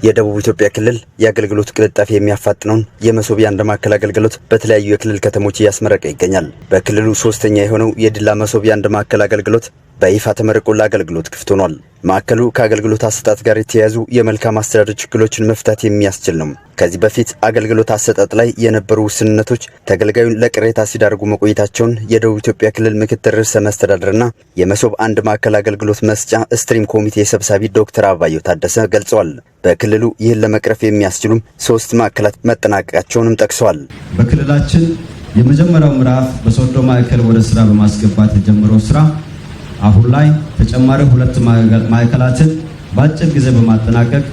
የደቡብ ኢትዮጵያ ክልል የአገልግሎት ቅልጣፌ የሚያፋጥነውን የመሶብ የአንድ ማዕከል አገልግሎት በተለያዩ የክልል ከተሞች እያስመረቀ ይገኛል። በክልሉ ሶስተኛ የሆነው የዲላ መሶብ የአንድ ማዕከል አገልግሎት በይፋ ተመርቆ ለአገልግሎት ክፍት ሆኗል። ማዕከሉ ከአገልግሎት አሰጣጥ ጋር የተያያዙ የመልካም አስተዳደር ችግሮችን መፍታት የሚያስችል ነው። ከዚህ በፊት አገልግሎት አሰጣጥ ላይ የነበሩ ውስንነቶች ተገልጋዩን ለቅሬታ ሲዳርጉ መቆየታቸውን የደቡብ ኢትዮጵያ ክልል ምክትል ርዕሰ መስተዳድርና የመሶብ አንድ ማዕከል አገልግሎት መስጫ ስትሪም ኮሚቴ ሰብሳቢ ዶክተር አበባየሁ ታደሰ ገልጸዋል። በክልሉ ይህን ለመቅረፍ የሚያስችሉ 3 ማዕከላት መጠናቀቃቸውንም ጠቅሰዋል። በክልላችን የመጀመሪያው ምዕራፍ በሶዶ ማዕከል ወደ ስራ በማስገባት የጀመረው ስራ አሁን ላይ ተጨማሪ 2 ማዕከላትን በአጭር ጊዜ በማጠናቀቅ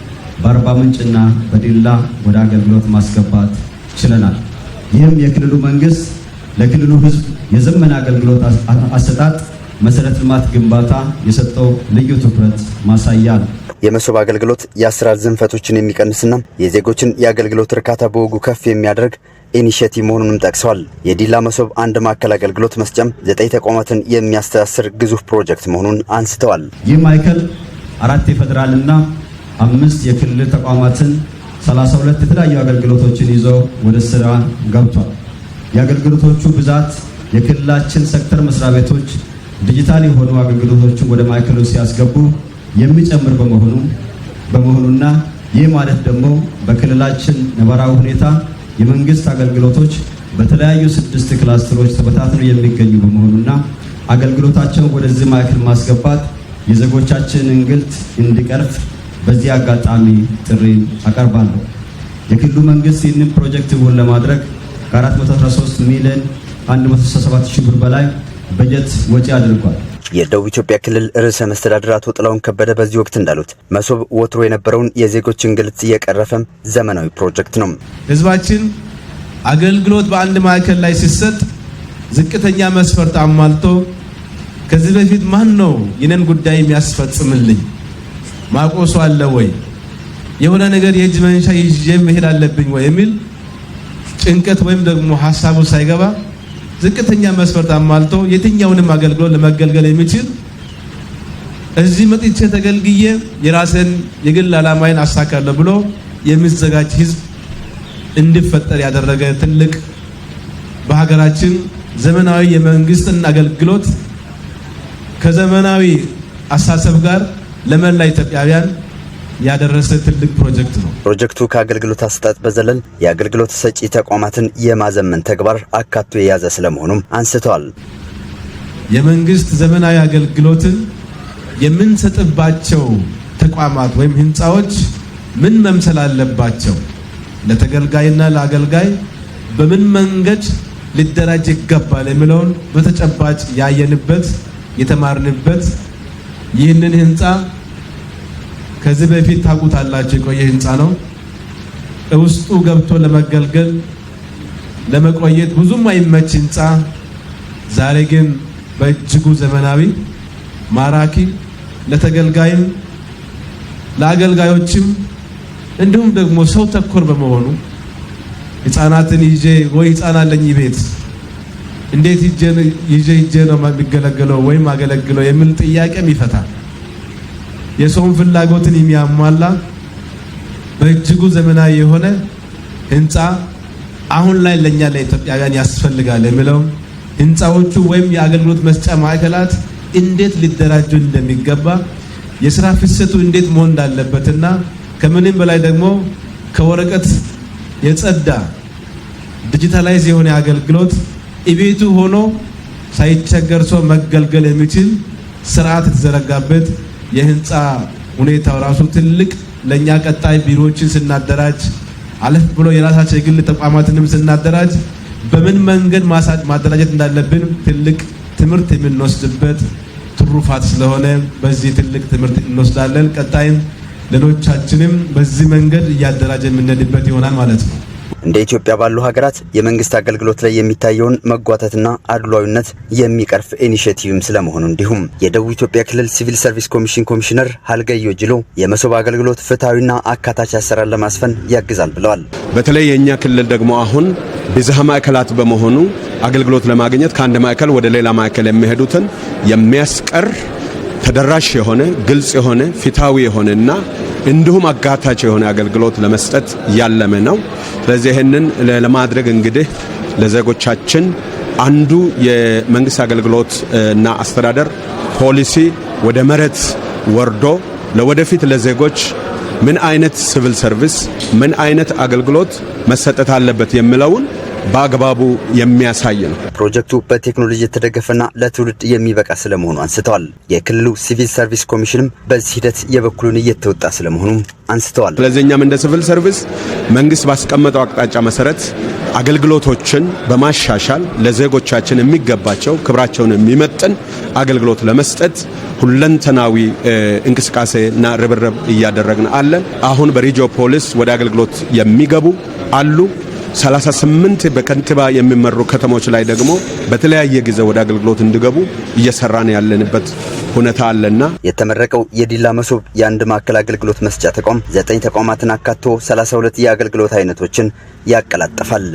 በአርባ ምንጭና በዲላ ወደ አገልግሎት ማስገባት ችለናል። ይህም የክልሉ መንግስት ለክልሉ ሕዝብ የዘመነ አገልግሎት አሰጣጥ መሰረተ ልማት ግንባታ የሰጠው ልዩ ትኩረት ማሳያ ነው። የመሶብ አገልግሎት የአሰራር ዝንፈቶችን የሚቀንስና የዜጎችን የአገልግሎት እርካታ በወጉ ከፍ የሚያደርግ ኢኒሼቲቭ መሆኑንም ጠቅሰዋል። የዲላ መሶብ አንድ ማዕከል አገልግሎት መስጫም 9 ተቋማትን የሚያስተሳስር ግዙፍ ፕሮጀክት መሆኑን አንስተዋል። ይህ ማዕከል 4 የፌደራልና 5 የክልል ተቋማትን 32 የተለያዩ አገልግሎቶችን ይዞ ወደ ስራ ገብቷል። የአገልግሎቶቹ ብዛት የክልላችን ሴክተር መስሪያ ቤቶች ዲጂታል የሆኑ አገልግሎቶችን ወደ ማዕከሉ ሲያስገቡ የሚጨምር በመሆኑና ይህ ማለት ደግሞ በክልላችን ነባራዊ ሁኔታ የመንግስት አገልግሎቶች በተለያዩ 6 ክላስተሮች ተበታትነው የሚገኙ በመሆኑና አገልግሎታቸውን ወደዚህ ማዕከል ማስገባት የዜጎቻችንን እንግልት እንዲቀርፍ በዚህ አጋጣሚ ጥሪ አቀርባለሁ። የክልሉ መንግስት ይህንን ፕሮጀክት እውን ለማድረግ ከ413 ሚሊዮን 167 ሺህ ብር በላይ በጀት ወጪ አድርጓል። የደቡብ ኢትዮጵያ ክልል ርዕሰ መስተዳድር አቶ ጥላሁን ከበደ በዚህ ወቅት እንዳሉት መሶብ ወትሮ የነበረውን የዜጎች እንግልት እየቀረፈም ዘመናዊ ፕሮጀክት ነው። ህዝባችን አገልግሎት በአንድ ማዕከል ላይ ሲሰጥ ዝቅተኛ መስፈርት አሟልቶ ከዚህ በፊት ማን ነው የነን ጉዳይ የሚያስፈጽምልኝ ማቆሶ አለ ወይ የሆነ ነገር የእጅ መንሻ ይዤ መሄድ አለብኝ ወይ የሚል ጭንቀት ወይም ደግሞ ሐሳቡ ሳይገባ ዝቅተኛ መስፈርት አሟልቶ የትኛውንም አገልግሎት ለመገልገል የሚችል እዚህ መጥቼ ተገልግዬ የራስን የግል ዓላማዬን አሳካለሁ ብሎ የሚዘጋጅ ህዝብ እንዲፈጠር ያደረገ ትልቅ በሀገራችን ዘመናዊ የመንግስትን አገልግሎት ከዘመናዊ አሳሰብ ጋር ለመላ ኢትዮጵያውያን ያደረሰ ትልቅ ፕሮጀክት ነው። ፕሮጀክቱ ከአገልግሎት አሰጣጥ በዘለል የአገልግሎት ሰጪ ተቋማትን የማዘመን ተግባር አካቶ የያዘ ስለመሆኑም አንስተዋል። የመንግስት ዘመናዊ አገልግሎትን የምንሰጥባቸው ተቋማት ወይም ህንፃዎች ምን መምሰል አለባቸው፣ ለተገልጋይና ለአገልጋይ በምን መንገድ ሊደራጅ ይገባል የሚለውን በተጨባጭ ያየንበት የተማርንበት ይህንን ህንፃ ከዚህ በፊት ታውቁታላችሁ የቆየ ህንፃ ነው። ውስጡ ገብቶ ለመገልገል ለመቆየት ብዙም አይመች ህንፃ ዛሬ ግን በእጅጉ ዘመናዊ ማራኪ ለተገልጋይም ለአገልጋዮችም እንዲሁም ደግሞ ሰው ተኮር በመሆኑ ህፃናትን ይዤ ወይ ህፃን አለኝ ቤት እንዴት ይዤ ነው የሚገለገለው ወይም አገለግለው የሚል ጥያቄም ይፈታል። የሰውን ፍላጎትን የሚያሟላ በእጅጉ ዘመናዊ የሆነ ህንፃ አሁን ላይ ለኛ ለኢትዮጵያውያን ያስፈልጋል የሚለው ህንፃዎቹ ወይም የአገልግሎት መስጫ ማዕከላት እንዴት ሊደራጁ እንደሚገባ የሥራ ፍሰቱ እንዴት መሆን እንዳለበትና ከምንም በላይ ደግሞ ከወረቀት የጸዳ ዲጂታላይዝ የሆነ አገልግሎት እቤቱ ሆኖ ሳይቸገር ሰው መገልገል የሚችል ስርዓት የተዘረጋበት የህንፃ ሁኔታው ራሱ ትልቅ ለኛ ቀጣይ ቢሮዎችን ስናደራጅ አለፍ ብሎ የራሳቸው የግል ተቋማትንም ስናደራጅ በምን መንገድ ማደራጀት እንዳለብን ትልቅ ትምህርት የምንወስድበት ትሩፋት ስለሆነ በዚህ ትልቅ ትምህርት እንወስዳለን። ቀጣይም ሌሎቻችንም በዚህ መንገድ እያደራጀ የምንሄድበት ይሆናል ማለት ነው። እንደ ኢትዮጵያ ባሉ ሀገራት የመንግስት አገልግሎት ላይ የሚታየውን መጓተትና አድሏዊነት የሚቀርፍ ኢኒሼቲቭም ስለመሆኑ እንዲሁም የደቡብ ኢትዮጵያ ክልል ሲቪል ሰርቪስ ኮሚሽን ኮሚሽነር ሀልገዮ ጅሎ የመሶብ አገልግሎት ፍትሃዊና አካታች አሰራር ለማስፈን ያግዛል ብለዋል። በተለይ የኛ ክልል ደግሞ አሁን ብዝሃ ማዕከላት በመሆኑ አገልግሎት ለማግኘት ከአንድ ማዕከል ወደ ሌላ ማዕከል የሚሄዱትን የሚያስቀር ተደራሽ የሆነ ግልጽ የሆነ ፍትሃዊ የሆነና እንዲሁም አጋታች የሆነ አገልግሎት ለመስጠት ያለመ ነው። ስለዚህ ይህንን ለማድረግ እንግዲህ ለዜጎቻችን አንዱ የመንግስት አገልግሎት እና አስተዳደር ፖሊሲ ወደ መሬት ወርዶ ለወደፊት ለዜጎች ምን አይነት ሲቪል ሰርቪስ ምን አይነት አገልግሎት መሰጠት አለበት የሚለውን በአግባቡ የሚያሳይ ነው። ፕሮጀክቱ በቴክኖሎጂ የተደገፈና ለትውልድ የሚበቃ ስለመሆኑ አንስተዋል። የክልሉ ሲቪል ሰርቪስ ኮሚሽንም በዚህ ሂደት የበኩሉን እየተወጣ ስለመሆኑ አንስተዋል። ስለዚህ እኛም እንደ ሲቪል ሰርቪስ መንግስት ባስቀመጠው አቅጣጫ መሰረት አገልግሎቶችን በማሻሻል ለዜጎቻችን የሚገባቸው ክብራቸውን የሚመጥን አገልግሎት ለመስጠት ሁለንተናዊ እንቅስቃሴና ርብርብ እያደረግን አለን። አሁን በሪጂዮ ፖሊስ ወደ አገልግሎት የሚገቡ አሉ። 38 በከንቲባ የሚመሩ ከተሞች ላይ ደግሞ በተለያየ ጊዜ ወደ አገልግሎት እንዲገቡ እየሰራን ያለንበት ሁኔታ አለና የተመረቀው የዲላ መሶብ የአንድ ማዕከል አገልግሎት መስጫ ተቋም 9 ተቋማትን አካቶ 32 የአገልግሎት አይነቶችን ያቀላጥፋል።